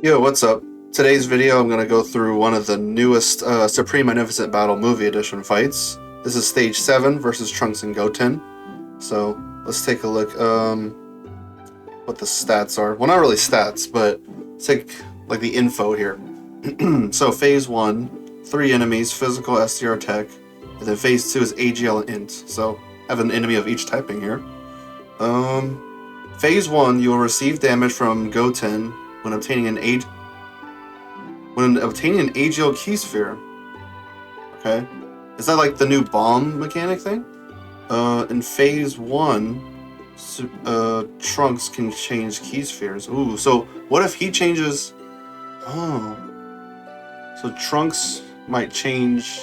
Yo, what's up? Today's video, I'm going to go through one of the newest Supreme Magnificent Battle Movie Edition fights. This is Stage 7 versus Trunks and Goten. So, let's take a look what the stats are. Well, not really stats, but let's take like the info here. So, Phase 1, 3 enemies, physical STR tech, and then Phase 2 is AGL and Int. So, I have an enemy of each typing here. Phase 1, you will receive damage from Goten when obtaining an AGL key sphere. Okay. Is that like the new bomb mechanic thing? In Phase 1, Trunks can change key spheres. Ooh, so what if he changes... Oh. So Trunks might change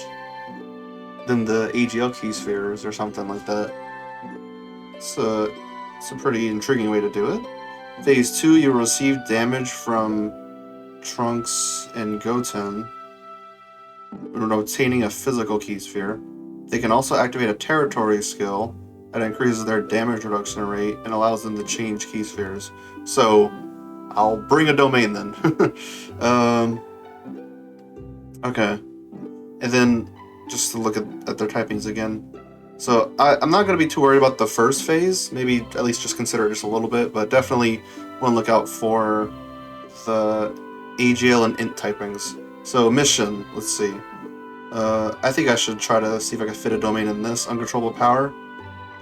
then the AGL key spheres or something like that. It's a pretty intriguing way to do it. Phase 2, you receive damage from Trunks and Goten when obtaining a physical key sphere. They can also activate a territory skill that increases their damage reduction rate and allows them to change key spheres. So, I'll bring a domain then. Okay. And then, just to look at their typings again. So, I'm not going to be too worried about the first phase. Maybe at least just consider it just a little bit, but definitely want to look out for the AGL and Int typings. So, mission, let's see. I think I should try to see if I can fit a domain in this uncontrollable power.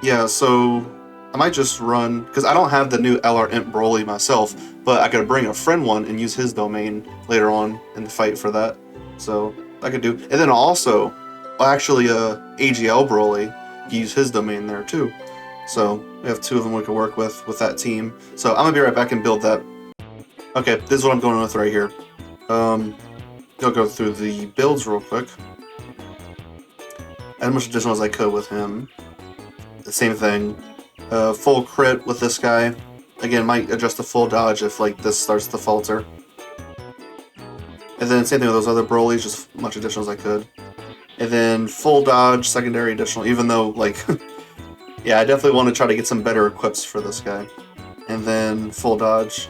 Yeah, so I might just run, because I don't have the new LR Int Broly myself, but I could bring a friend one and use his domain later on in the fight for that. So, I could do. And then also, actually, AGL Broly, use his domain there too. So, we have two of them we can work with that team. So, I'm going to be right back and build that. Okay, this is what I'm going with right here. I'll go through the builds real quick. As much additional as I could with him. The same thing. Full crit with this guy. Again, might adjust the full dodge if like this starts to falter. And then same thing with those other Brolys, just as much additional as I could. And then full dodge, secondary additional, even though like yeah, I definitely want to try to get some better equips for this guy. And then full dodge.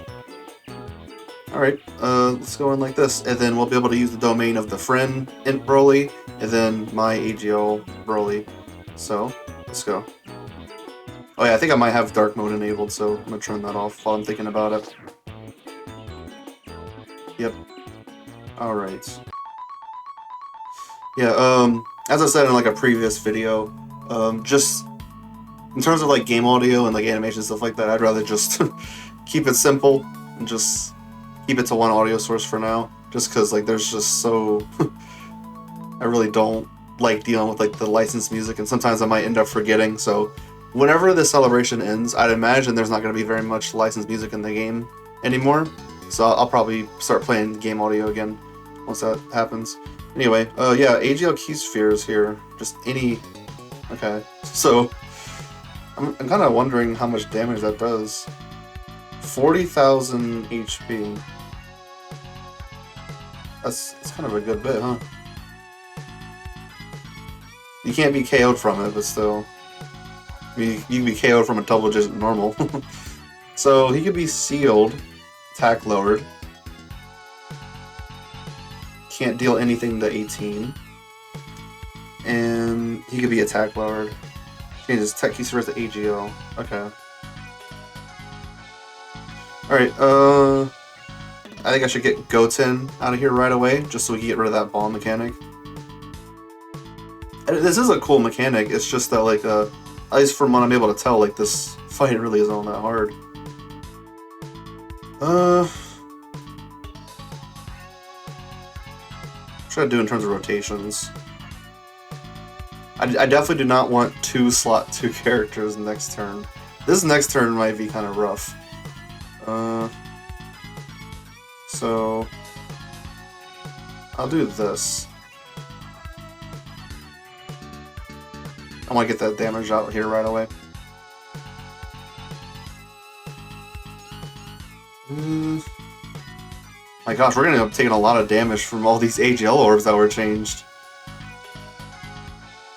Alright, let's go in like this, and then we'll be able to use the domain of the friend Int Broly, and then my AGL Broly. So, let's go. Oh yeah, I think I might have dark mode enabled, so I'm gonna turn that off while I'm thinking about it. Yep. Alright. Yeah, as I said in like a previous video, just in terms of like game audio and like animation and stuff like that, I'd rather just keep it simple and just keep it to one audio source for now, just because like there's just so I really don't like dealing with like the licensed music, and sometimes I might end up forgetting. So whenever the celebration ends, I'd imagine there's not going to be very much licensed music in the game anymore, so I'll probably start playing game audio again once that happens. Anyway, yeah, AGL key spheres here, just any. Okay, so I'm kind of wondering how much damage that does. 40,000 HP. That's kind of a good bit, huh? You can't be KO'd from it, but still. You can be KO'd from a double-digit normal. So he could be sealed, attack lowered. Can't deal anything to 18. And he could be attack lowered. Changes tech key spheres to AGL. Okay. Alright, I think I should get Goten out of here right away, just so we can get rid of that bomb mechanic. And this is a cool mechanic, it's just that, like, at least from what I'm able to tell, like, this fight really isn't all that hard. What should I do in terms of rotations? I definitely do not want 2 slot 2 characters next turn. This next turn might be kind of rough. So I'll do this. I want to get that damage out here right away. My gosh, we're gonna end up taking a lot of damage from all these AGL orbs that were changed.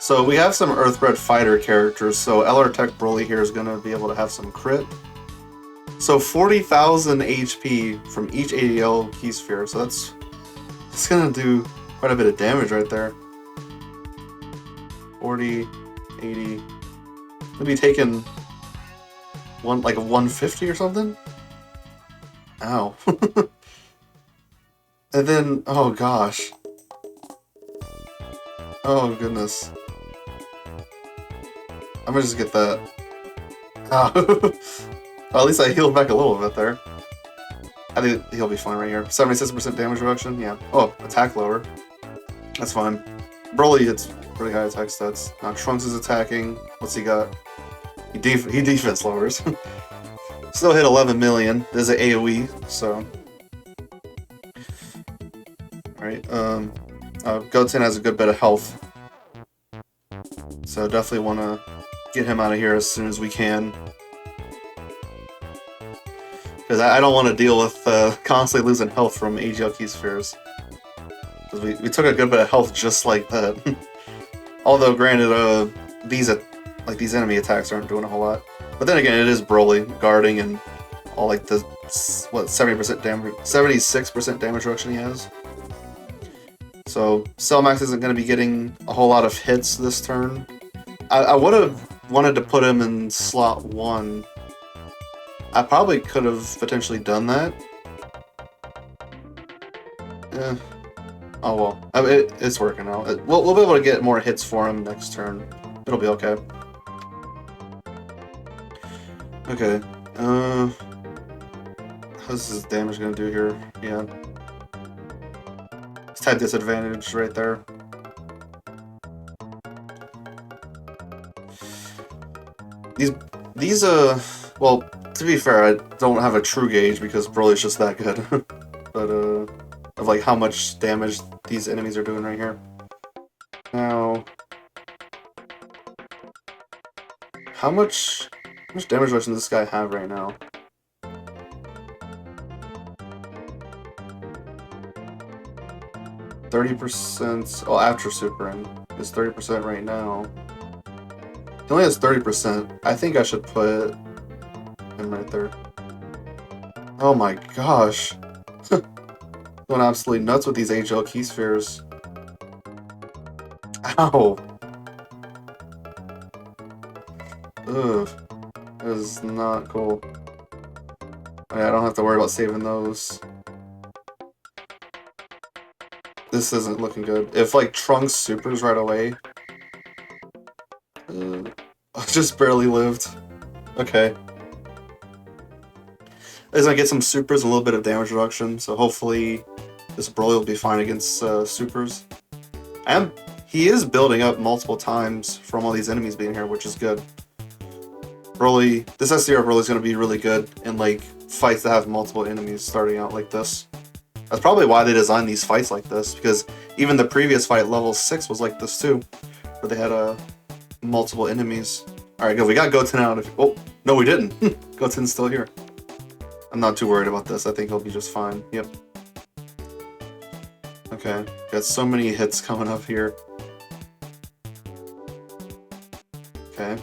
So we have some Earthbred fighter characters, so LR Tech Broly here is gonna be able to have some crit. So 40,000 HP from each ADL key sphere. So that's gonna do quite a bit of damage right there. 40, 80. Gonna be taking like a 150 or something. Ow. And then, oh gosh. Oh goodness. I'm gonna just get that. Ah. Well, at least I healed back a little bit there. I think he'll be fine right here. 76% damage reduction, yeah. Oh, attack lower. That's fine. Broly hits pretty high attack stats. Now Trunks is attacking. What's he got? He defense lowers. Still hit 11 million. There's an AoE, so. Alright, Goten has a good bit of health. So definitely want to get him out of here as soon as we can. Because I don't want to deal with constantly losing health from AGL key spheres. Because we took a good bit of health just like that. Although, granted, these enemy attacks aren't doing a whole lot. But then again, it is Broly guarding and all like the 70% damage, 76% damage reduction he has. So Cellmax isn't going to be getting a whole lot of hits this turn. I would have wanted to put him in slot 1. I probably could have potentially done that. Eh. Oh well, I mean, it's working out. We'll be able to get more hits for him next turn. It'll be okay. Okay. How's his damage gonna do here? Yeah. It's type disadvantage right there. These well, to be fair, I don't have a true gauge because Broly's just that good. But of like how much damage these enemies are doing right here. Now, how much damage reduction does this guy have right now? %. Oh, after supering is 30% right now. He only has 30%. I think I should put him right there. Oh my gosh. Going absolutely nuts with these HL key spheres. Ow. Ugh. That is not cool. I don't have to worry about saving those. This isn't looking good. If like Trunks supers right away. I just barely lived. Okay. He's gonna get some supers, a little bit of damage reduction, so hopefully this Broly will be fine against supers. He is building up multiple times from all these enemies being here, which is good. Broly, this SDR Broly is gonna be really good in like fights that have multiple enemies starting out like this. That's probably why they designed these fights like this, because even the previous fight, level 6, was like this too, where they had multiple enemies. Alright, good, we got Goten out. Oh, no we didn't. Goten's still here. I'm not too worried about this. I think he'll be just fine. Yep. Okay. Got so many hits coming up here. Okay.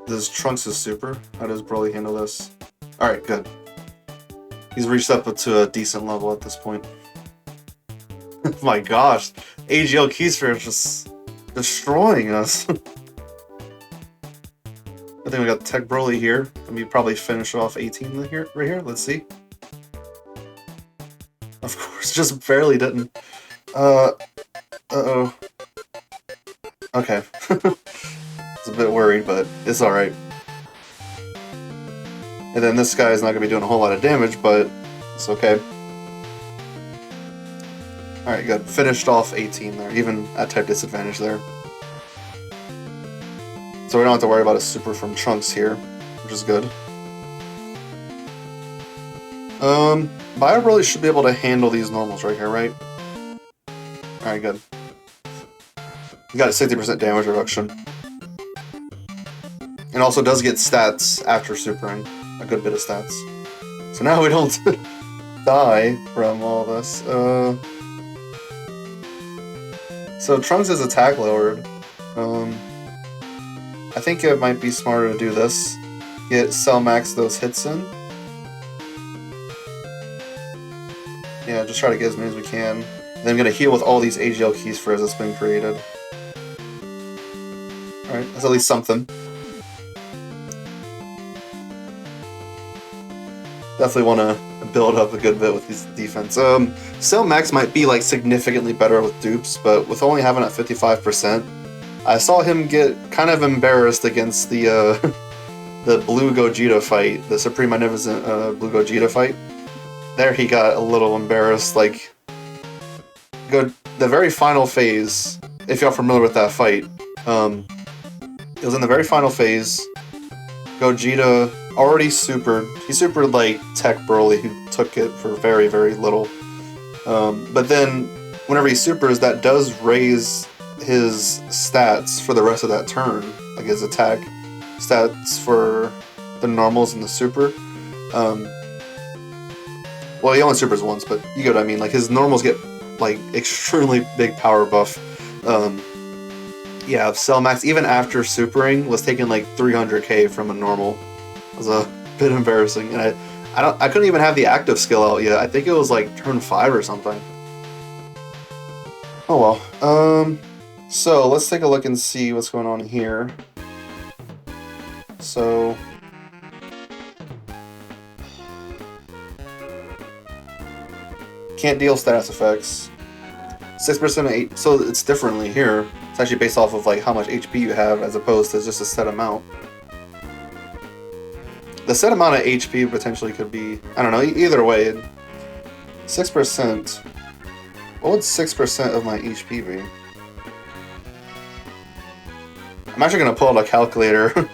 This Trunks is super. How does Broly handle this? Alright, good. He's reached up to a decent level at this point. Oh my gosh. AGL Keysphere is just destroying us. I think we got Tech Broly here. And we probably finish off 18 here, right here. Let's see. Of course, just barely didn't. Uh-oh. Okay. I was a bit worried, but it's alright. And then this guy is not going to be doing a whole lot of damage, but it's okay. Alright, good. Finished off 18 there, even at type disadvantage there. So we don't have to worry about a super from Trunks here, which is good. Bio Broly should be able to handle these normals right here, right? Alright, good. You got a 60% damage reduction. And also does get stats after supering. A good bit of stats. So now we don't die from all this. So Trunks' attack lowered. I think it might be smarter to do this. get Cell Max those hits in. Yeah, just try to get as many as we can. Then I'm gonna heal with all these AGL keys for as it's been created. Alright, that's at least something. Definitely want to build up a good bit with this defense. Cell Max might be like significantly better with dupes, but with only having at 55%, I saw him get kind of embarrassed against the the Blue Gogeta fight, the Supreme Magnificent Blue Gogeta fight. There he got a little embarrassed. Like, the very final phase. If y'all familiar with that fight, it was in the very final phase. Gogeta already supered. He supered like Tech Broly, who took it for very, very little. But then, whenever he supers, that does raise his stats for the rest of that turn, like his attack stats for the normals and the super. Well, he only supers once, but you get what I mean. Like, his normals get like extremely big power buff. Yeah, Cell Max, even after supering, was taking like 300k from a normal. It was a bit embarrassing, and I couldn't even have the active skill out yet. I think it was like turn 5 or something. Oh well. So let's take a look and see what's going on here. So can't deal status effects. 6% of 8, so it's differently here. It's actually based off of like how much HP you have as opposed to just a set amount. The set amount of HP potentially could be, I don't know, either way. 6%. What would 6% of my HP be? I'm actually going to pull out a calculator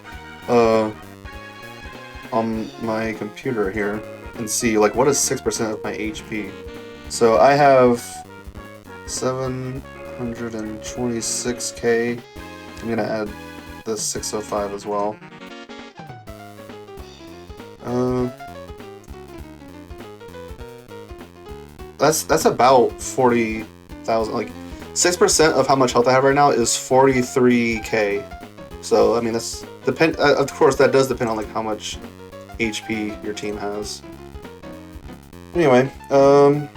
on my computer here and see, like, what is 6% of my HP? So I have 726k. I'm going to add the 605 as well. That's about 40,000. Like 6% of how much health I have right now is 43k. So I mean that's depend. Of course, that does depend on like how much HP your team has. Anyway, yeah,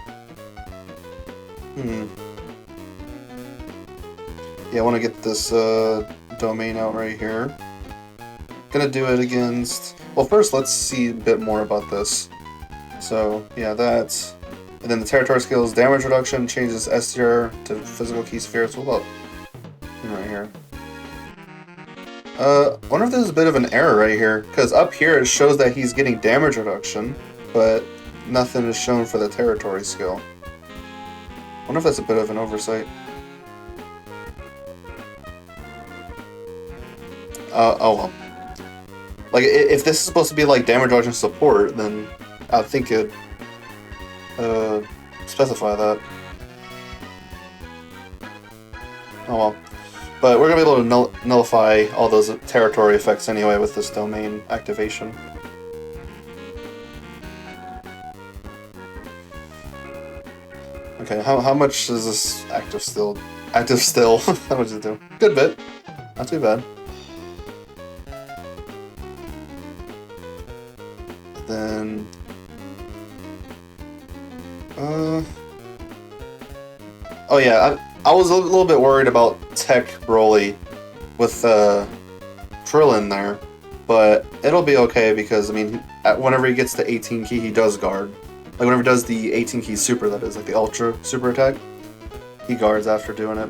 I want to get this domain out right here. Gonna do it against. Well, first let's see a bit more about this. So yeah, that's. And then the territory skills, damage reduction, changes STR to physical key spheres. Hold up. Right here. I wonder if there's a bit of an error right here. Because up here it shows that he's getting damage reduction, but nothing is shown for the territory skill. I wonder if that's a bit of an oversight. Oh well. Like, if this is supposed to be like damage reduction support, then I think it'd specify that. Oh well. But we're going to be able to nullify all those territory effects anyway with this domain activation. Okay, how much is this active still? Active still? How much does it do? Good bit. Not too bad. Then... oh yeah, I was a little bit worried about Tech Broly with Krillin there, but it'll be okay because, I mean, whenever he gets to 18 key, he does guard. Like, whenever he does the 18 key super, that is, like the Ultra super attack, he guards after doing it.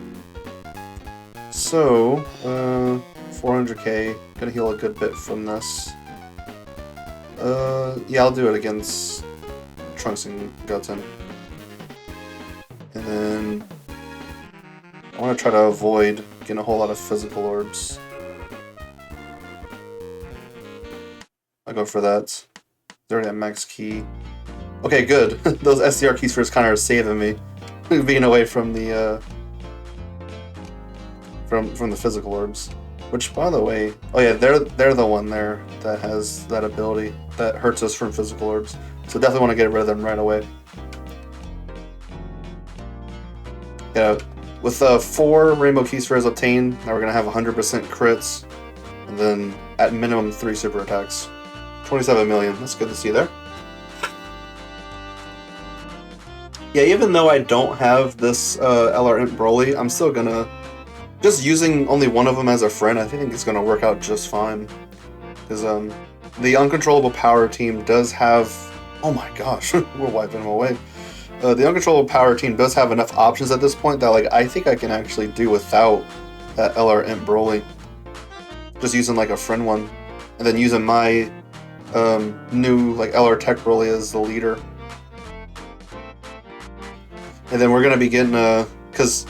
So, 400k, gonna heal a good bit from this. Yeah, I'll do it against Trunks and Goten. And then I want to try to avoid getting a whole lot of physical orbs. I'll go for that. They're already at max key. Okay, good. Those SDR keys first kind of are saving me, being away from the from the physical orbs. Which, by the way, oh yeah, they're the one there that has that ability that hurts us from physical orbs. So definitely want to get rid of them right away. Yeah, with 4 Rainbow Key Spheres obtained, now we're going to have 100% crits, and then at minimum 3 super attacks. 27 million. That's good to see there. Yeah, even though I don't have this LR Imp Broly, I'm still gonna... Just using only one of them as a friend, I think it's gonna work out just fine. Because the Uncontrollable Power team does have... Oh my gosh, we're wiping them away. The Uncontrollable Power team does have enough options at this point that like I think I can actually do without that LR Imp Broly. Just using like a friend one. And then using my new like LR Tech Broly as the leader. And then we're going to be getting, because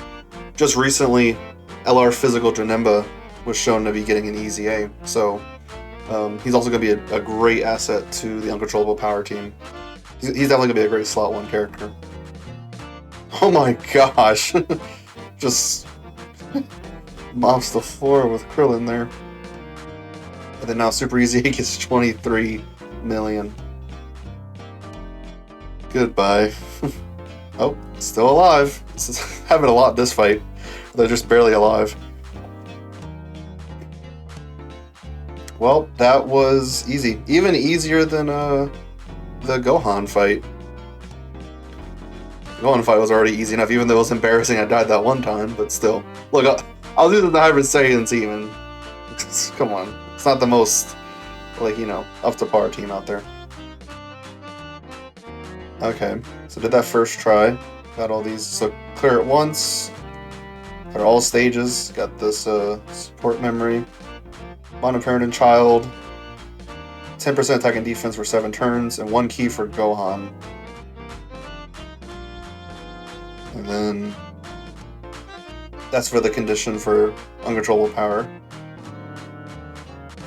just recently, LR Physical Janemba was shown to be getting an Easy A, so he's also going to be a great asset to the Uncontrollable Power team. He's definitely going to be a great slot 1 character. Oh my gosh! Just mops the floor with Krillin there. And then now Super Easy A gets 23 million. Goodbye. Oh, still alive. This is having a lot this fight. They're just barely alive. Well, that was easy. Even easier than the Gohan fight. The Gohan fight was already easy enough, even though it was embarrassing I died that one time, but still. Look, I'll do the Hybrid Saiyan team, and come on. It's not the most, like, you know, up to par team out there. Okay, so did that first try. Got all these, so clear it once. Clear all stages. Got this support memory. Bond Parent and Child. 10% attack and defense for 7 turns, and 1 key for Gohan. And then that's for the condition for Uncontrollable Power.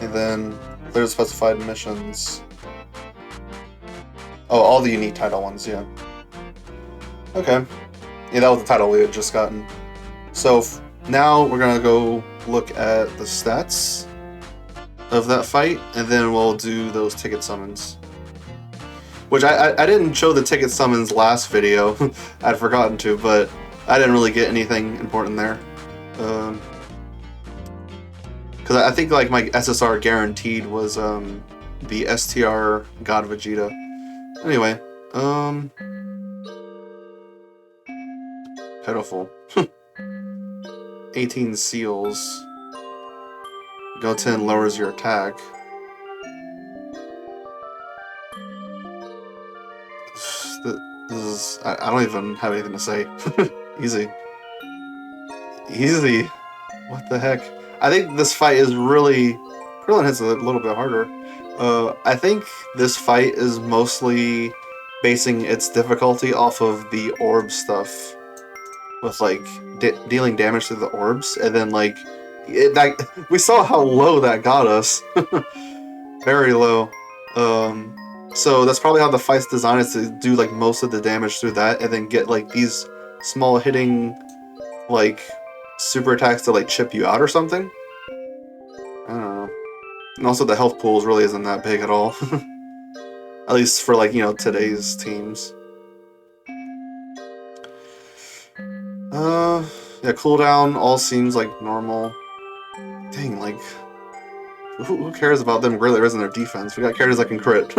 And then clear specified missions. Oh, all the unique title ones, yeah. Okay. Yeah, that was the title we had just gotten. So now we're gonna go look at the stats of that fight, and then we'll do those ticket summons. Which I didn't show the ticket summons last video. I'd forgotten to, but I didn't really get anything important there. Because I think like my SSR guaranteed was the STR God Vegeta. Anyway, pitiful. 18 seals. Go 10 lowers your attack. This is, I don't even have anything to say. Easy. Easy. What the heck? I think this fight is really... Krillin hits a little bit harder. I think this fight is mostly basing its difficulty off of the orb stuff. With, like, dealing damage to the orbs. And then, like, we saw how low that got us. Very low. So that's probably how the fight's designed, is to do, like, most of the damage through that. And then get, like, these small hitting, like, super attacks to, like, chip you out or something. I don't know. And also the health pools really isn't that big at all. At least for, like, you know, today's teams. Yeah, cooldown all seems like normal. Dang, like, who cares about them really raising their defense? We got characters that can crit.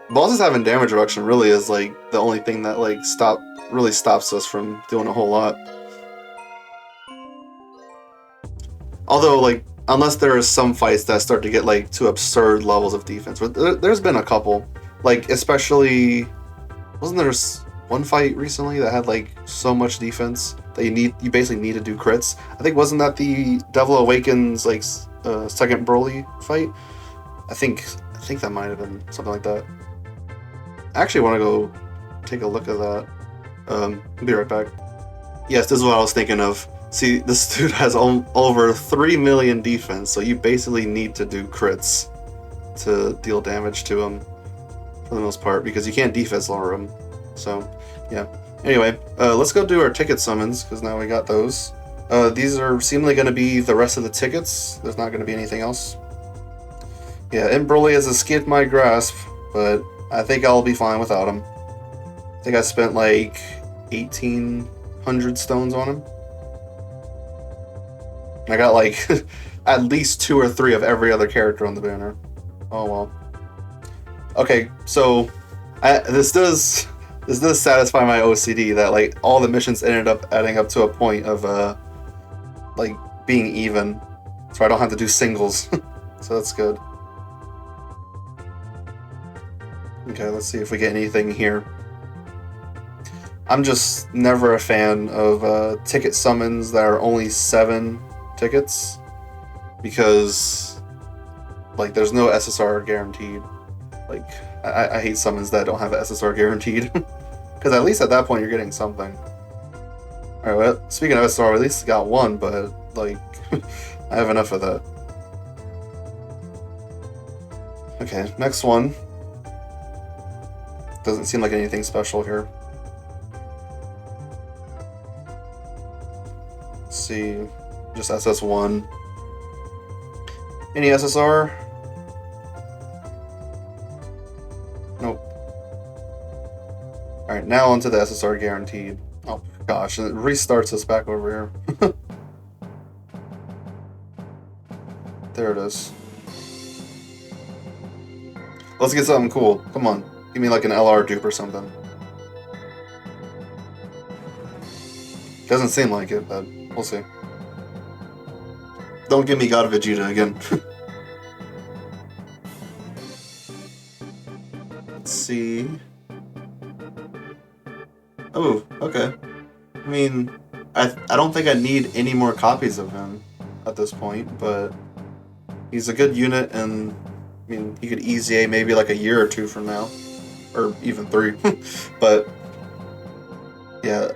Bosses having damage reduction really is, like, the only thing that, like, really stops us from doing a whole lot. Although, like, unless there are some fights that start to get, like, to absurd levels of defense. But there's been a couple. Like, especially... Wasn't there one fight recently that had, like, so much defense that you basically need to do crits? I think, wasn't that the Devil Awakens, like, second Broly fight? I think that might have been something like that. I actually want to go take a look at that. I'll be right back. Yes, this is what I was thinking of. See, this dude has over 3 million defense, so you basically need to do crits to deal damage to him, for the most part, because you can't defense lower him. So, yeah. Anyway, let's go do our ticket summons, because now we got those. These are seemingly going to be the rest of the tickets. There's not going to be anything else. Yeah, Imp Broly has escaped my grasp, but I think I'll be fine without him. I think I spent like 1,800 stones on him. I got like, at least 2 or 3 of every other character on the banner. Oh well. Okay, so this does satisfy my OCD that like all the missions ended up adding up to a point of like being even, so I don't have to do singles. So that's good. Okay, let's see if we get anything here. I'm just never a fan of ticket summons that are only 7 tickets, because like there's no SSR guaranteed. Like I hate summons that don't have an SSR guaranteed, because at least at that point you're getting something. Alright, well, speaking of SSR, at least got 1, but like I have enough of that. Okay, next one. Doesn't seem like anything special here. Let's see, just SS1. Any SSR? Nope. Alright, now onto the SSR guaranteed. Oh gosh, it restarts us back over here. There it is. Let's get something cool. Come on. Give me like an LR dupe or something. Doesn't seem like it, but we'll see. Don't give me God Vegeta again. Let's see. Oh, okay. I mean, I don't think I need any more copies of him at this point, but he's a good unit, and I mean, he could easy A maybe like a year or 2 from now, or even 3. But yeah,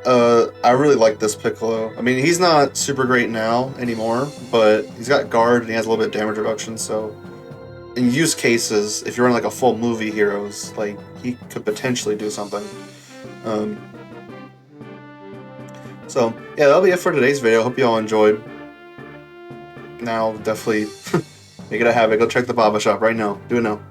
I really like this Piccolo. I mean, he's not super great now anymore, but he's got guard and he has a little bit of damage reduction, so in use cases, if you're in like a full movie heroes, like he could potentially do something. So yeah, that'll be it for today's video. Hope you all enjoyed. Now definitely make it a habit. Go check the Baba shop right now. Do it now.